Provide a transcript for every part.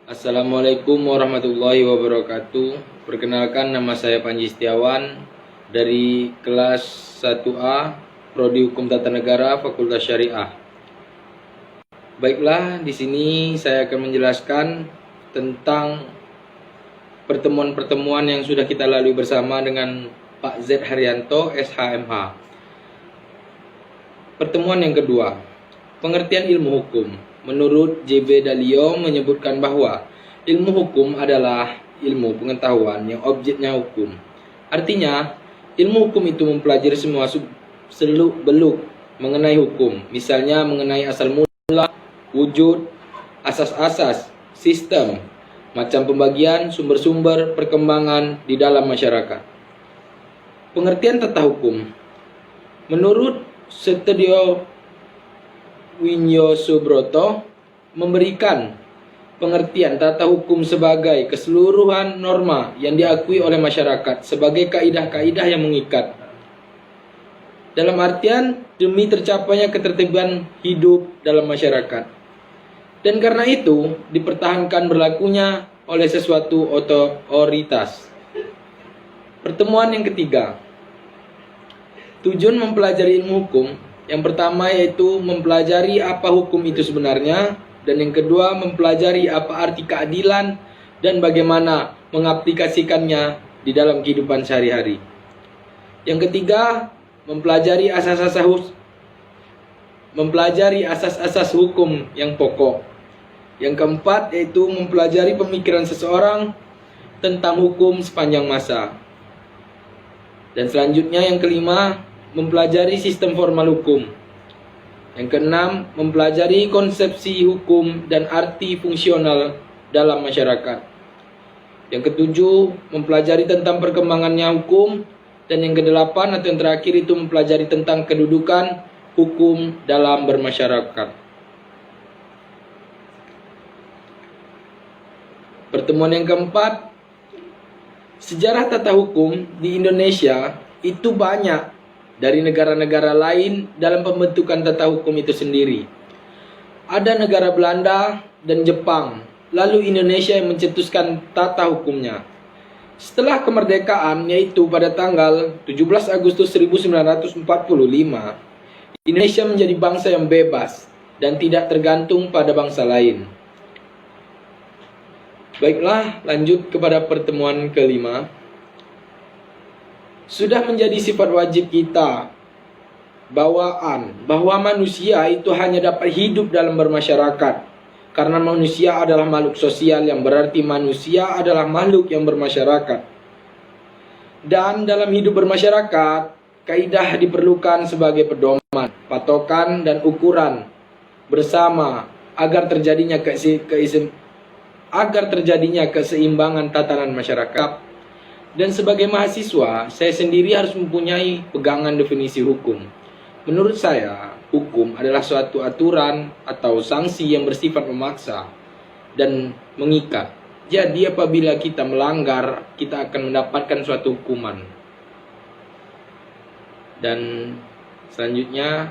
Assalamualaikum warahmatullahi wabarakatuh. Perkenalkan, nama saya Panji Setiawan dari kelas 1A Prodi Hukum Tata Negara Fakultas Syariah. Baiklah, di sini saya akan menjelaskan tentang pertemuan-pertemuan yang sudah kita lalui bersama dengan Pak Z Haryanto, SHMH. Pertemuan yang kedua, pengertian ilmu hukum. Menurut J.B. Dalio menyebutkan bahwa ilmu hukum adalah ilmu pengetahuan yang objeknya hukum. Artinya, ilmu hukum itu mempelajari semua seluk-beluk mengenai hukum. Misalnya mengenai asal mula, wujud, asas-asas, sistem, macam pembagian, sumber-sumber, perkembangan di dalam masyarakat. Pengertian tata hukum. Menurut Setio Winyo Subroto memberikan pengertian tata hukum sebagai keseluruhan norma yang diakui oleh masyarakat sebagai kaidah-kaidah yang mengikat. Dalam artian demi tercapainya ketertiban hidup dalam masyarakat. Dan karena itu dipertahankan berlakunya oleh sesuatu otoritas. Pertemuan yang ketiga. Tujuan mempelajari ilmu hukum. Yang pertama yaitu mempelajari apa hukum itu sebenarnya, dan yang kedua mempelajari apa arti keadilan dan bagaimana mengaplikasikannya di dalam kehidupan sehari-hari. Yang ketiga, mempelajari asas-asas hukum yang pokok. Yang keempat yaitu mempelajari pemikiran seseorang tentang hukum sepanjang masa. Dan selanjutnya yang kelima, mempelajari sistem formal hukum. Yang keenam, mempelajari konsepsi hukum dan arti fungsional dalam masyarakat. Yang ketujuh, mempelajari tentang perkembangannya hukum. Dan yang kedelapan atau yang terakhir itu mempelajari tentang kedudukan hukum dalam bermasyarakat. Pertemuan yang keempat, sejarah tata hukum di Indonesia itu banyak dari negara-negara lain dalam pembentukan tata hukum itu sendiri. Ada negara Belanda dan Jepang, lalu Indonesia yang mencetuskan tata hukumnya. Setelah kemerdekaan, yaitu pada tanggal 17 Agustus 1945, Indonesia menjadi bangsa yang bebas dan tidak tergantung pada bangsa lain. Baiklah, lanjut kepada pertemuan kelima. Sudah menjadi sifat wajib kita bahwa manusia itu hanya dapat hidup dalam bermasyarakat. Karena manusia adalah makhluk sosial, yang berarti manusia adalah makhluk yang bermasyarakat. Dan dalam hidup bermasyarakat, kaidah diperlukan sebagai pedoman, patokan dan ukuran bersama agar terjadinya keseimbangan tatanan masyarakat. Dan sebagai mahasiswa, saya sendiri harus mempunyai pegangan definisi hukum. Menurut saya, hukum adalah suatu aturan atau sanksi yang bersifat memaksa dan mengikat. Jadi apabila kita melanggar, kita akan mendapatkan suatu hukuman. Dan selanjutnya,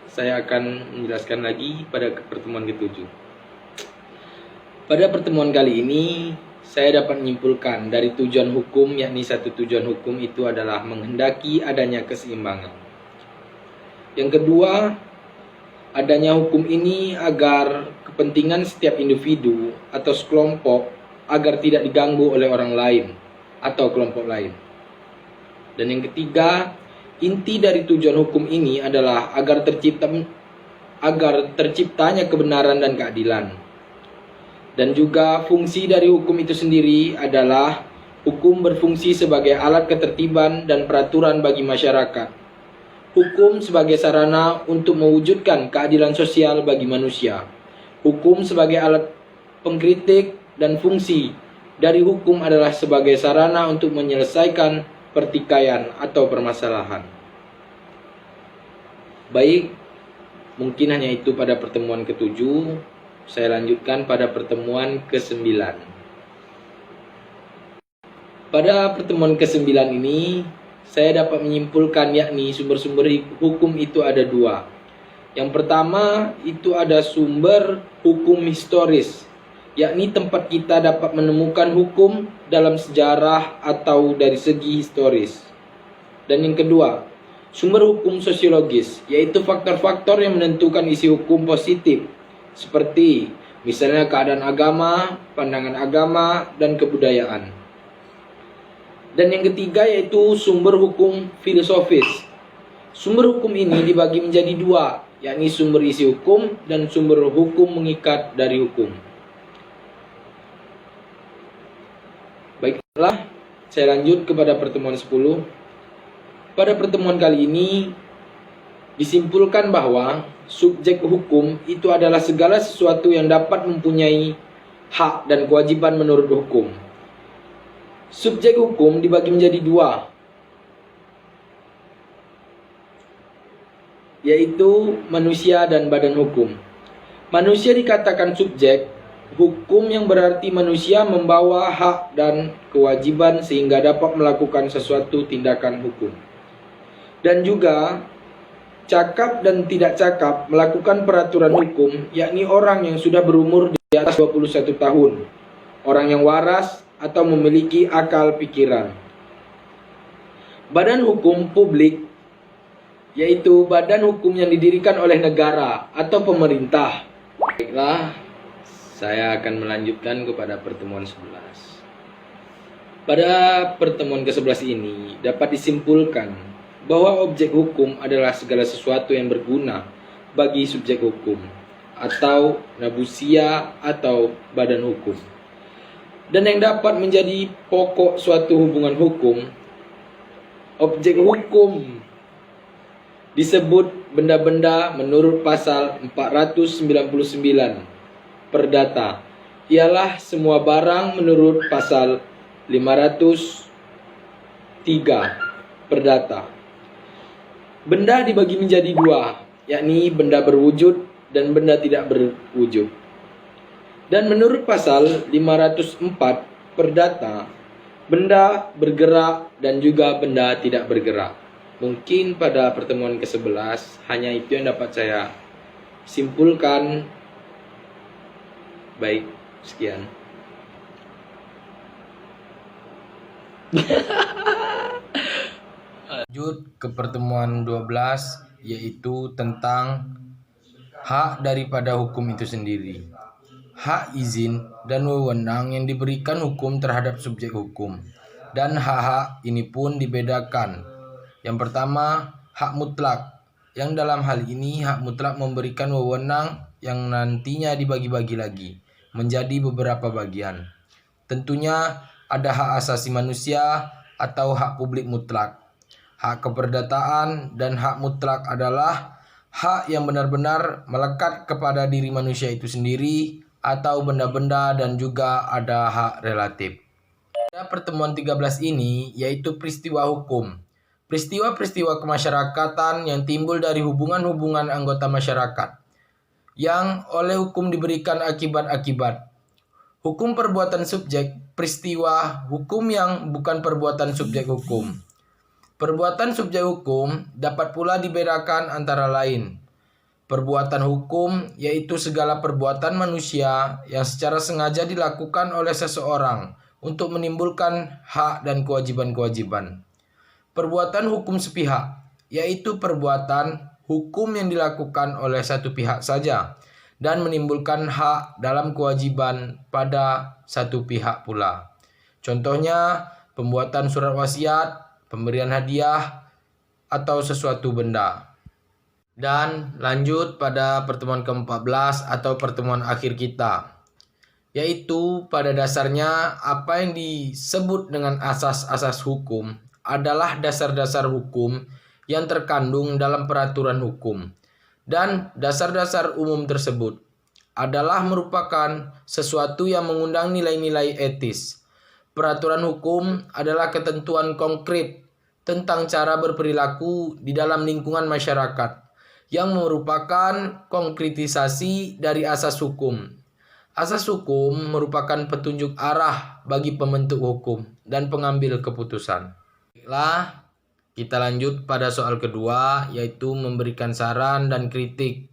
saya akan menjelaskan lagi pada pertemuan ketujuh. Pada pertemuan kali ini, saya dapat menyimpulkan dari tujuan hukum, yakni satu tujuan hukum itu adalah menghendaki adanya keseimbangan. Yang kedua, adanya hukum ini agar kepentingan setiap individu atau sekelompok agar tidak diganggu oleh orang lain atau kelompok lain. Dan yang ketiga, inti dari tujuan hukum ini adalah agar terciptanya kebenaran dan keadilan. Dan juga fungsi dari hukum itu sendiri adalah hukum berfungsi sebagai alat ketertiban dan peraturan bagi masyarakat. Hukum sebagai sarana untuk mewujudkan keadilan sosial bagi manusia. Hukum sebagai alat pengkritik, dan fungsi dari hukum adalah sebagai sarana untuk menyelesaikan pertikaian atau permasalahan. Baik, mungkin hanya itu pada pertemuan ketujuh. Saya lanjutkan pada pertemuan ke-9. Pada pertemuan ke-9 ini, saya dapat menyimpulkan yakni sumber-sumber hukum itu ada dua. Yang pertama itu ada sumber hukum historis, yakni tempat kita dapat menemukan hukum dalam sejarah atau dari segi historis. Dan yang kedua, sumber hukum sosiologis, yaitu faktor-faktor yang menentukan isi hukum positif, seperti misalnya keadaan agama, pandangan agama, dan kebudayaan. Dan yang ketiga yaitu sumber hukum filosofis. Sumber hukum ini dibagi menjadi dua, yakni sumber isi hukum dan sumber hukum mengikat dari hukum. Baiklah, saya lanjut kepada pertemuan 10. Pada pertemuan kali ini disimpulkan bahwa subjek hukum itu adalah segala sesuatu yang dapat mempunyai hak dan kewajiban menurut hukum. Subjek hukum dibagi menjadi dua, yaitu manusia dan badan hukum. Manusia dikatakan subjek hukum yang berarti manusia membawa hak dan kewajiban sehingga dapat melakukan sesuatu tindakan hukum. Dan juga cakap dan tidak cakap melakukan peraturan hukum, yakni orang yang sudah berumur di atas 21 tahun, orang yang waras atau memiliki akal pikiran. Badan hukum publik, yaitu badan hukum yang didirikan oleh negara atau pemerintah. Baiklah, saya akan melanjutkan kepada pertemuan 11. Pada pertemuan ke-11 ini dapat disimpulkan bahwa objek hukum adalah segala sesuatu yang berguna bagi subjek hukum atau nabusia atau badan hukum, dan yang dapat menjadi pokok suatu hubungan hukum. Objek hukum disebut benda-benda menurut pasal 499 Perdata, ialah semua barang menurut pasal 503 Perdata. Benda dibagi menjadi dua, yakni benda berwujud dan benda tidak berwujud. Dan menurut pasal 504 Perdata, benda bergerak dan juga benda tidak bergerak. Mungkin pada pertemuan ke-11 hanya itu yang dapat saya simpulkan. Baik, sekian. Lanjut ke pertemuan 12, yaitu tentang hak daripada hukum itu sendiri. Hak izin dan wewenang yang diberikan hukum terhadap subjek hukum. Dan hak-hak ini pun dibedakan. Yang pertama, hak mutlak. Yang dalam hal ini hak mutlak memberikan wewenang yang nantinya dibagi-bagi lagi menjadi beberapa bagian. Tentunya ada hak asasi manusia atau hak publik mutlak. Hak keperdataan dan hak mutlak adalah hak yang benar-benar melekat kepada diri manusia itu sendiri atau benda-benda, dan juga ada hak relatif. Pada pertemuan 13 ini yaitu peristiwa hukum. Peristiwa-peristiwa kemasyarakatan yang timbul dari hubungan-hubungan anggota masyarakat yang oleh hukum diberikan akibat-akibat. Hukum perbuatan subjek, peristiwa hukum yang bukan perbuatan subjek hukum. Perbuatan subjek hukum dapat pula dibedakan antara lain. Perbuatan hukum yaitu segala perbuatan manusia yang secara sengaja dilakukan oleh seseorang untuk menimbulkan hak dan kewajiban-kewajiban. Perbuatan hukum sepihak yaitu perbuatan hukum yang dilakukan oleh satu pihak saja dan menimbulkan hak dalam kewajiban pada satu pihak pula. Contohnya pembuatan surat wasiat, pemberian hadiah, atau sesuatu benda. Dan lanjut pada pertemuan ke-14 atau pertemuan akhir kita, yaitu pada dasarnya apa yang disebut dengan asas-asas hukum adalah dasar-dasar hukum yang terkandung dalam peraturan hukum. Dan dasar-dasar umum tersebut adalah merupakan sesuatu yang mengundang nilai-nilai etis. Peraturan hukum adalah ketentuan konkret tentang cara berperilaku di dalam lingkungan masyarakat yang merupakan konkretisasi dari asas hukum. Asas hukum merupakan petunjuk arah bagi pembentuk hukum dan pengambil keputusan. Baiklah, kita lanjut pada soal kedua, yaitu memberikan saran dan kritik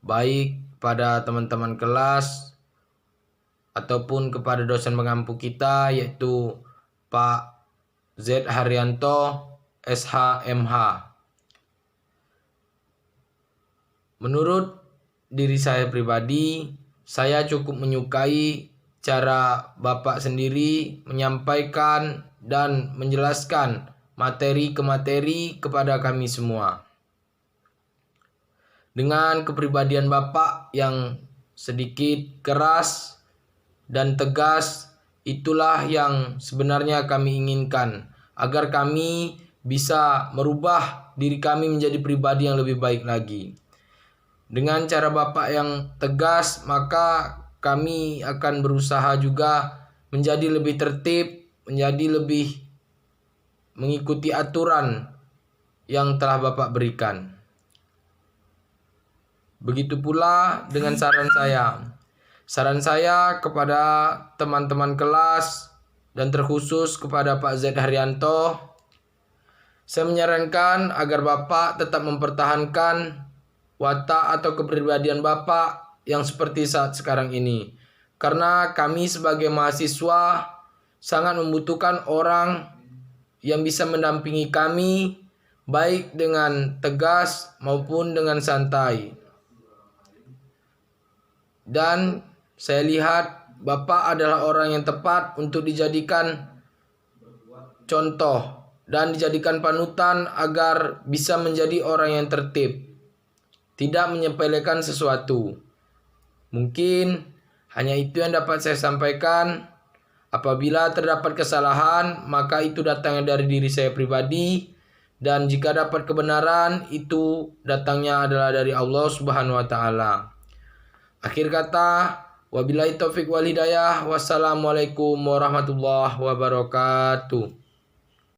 baik pada teman-teman kelas ataupun kepada dosen pengampu kita, yaitu Pak Z. Haryanto, SH.MH. Menurut diri saya pribadi, saya cukup menyukai cara Bapak sendiri menyampaikan dan menjelaskan materi ke materi kepada kami semua. Dengan kepribadian Bapak yang sedikit keras dan tegas, itulah yang sebenarnya kami inginkan, agar kami bisa merubah diri kami menjadi pribadi yang lebih baik lagi. Dengan cara Bapak yang tegas, maka kami akan berusaha juga menjadi lebih tertib, menjadi lebih mengikuti aturan yang telah Bapak berikan. Begitu pula dengan saran saya. Saran saya kepada teman-teman kelas dan terkhusus kepada Pak Z. Haryanto, saya menyarankan agar Bapak tetap mempertahankan watak atau kepribadian Bapak yang seperti saat sekarang ini. Karena kami sebagai mahasiswa sangat membutuhkan orang yang bisa mendampingi kami, baik dengan tegas maupun dengan santai. Dan saya lihat Bapak adalah orang yang tepat untuk dijadikan contoh dan dijadikan panutan agar bisa menjadi orang yang tertib, tidak menyepelekan sesuatu. Mungkin hanya itu yang dapat saya sampaikan. Apabila terdapat kesalahan, maka itu datangnya dari diri saya pribadi. Dan jika dapat kebenaran, itu datangnya adalah dari Allah Subhanahu wa Ta'ala. Akhir kata, wabillahi taufiq wal hidayah. Wassalamualaikum warahmatullahi wabarakatuh.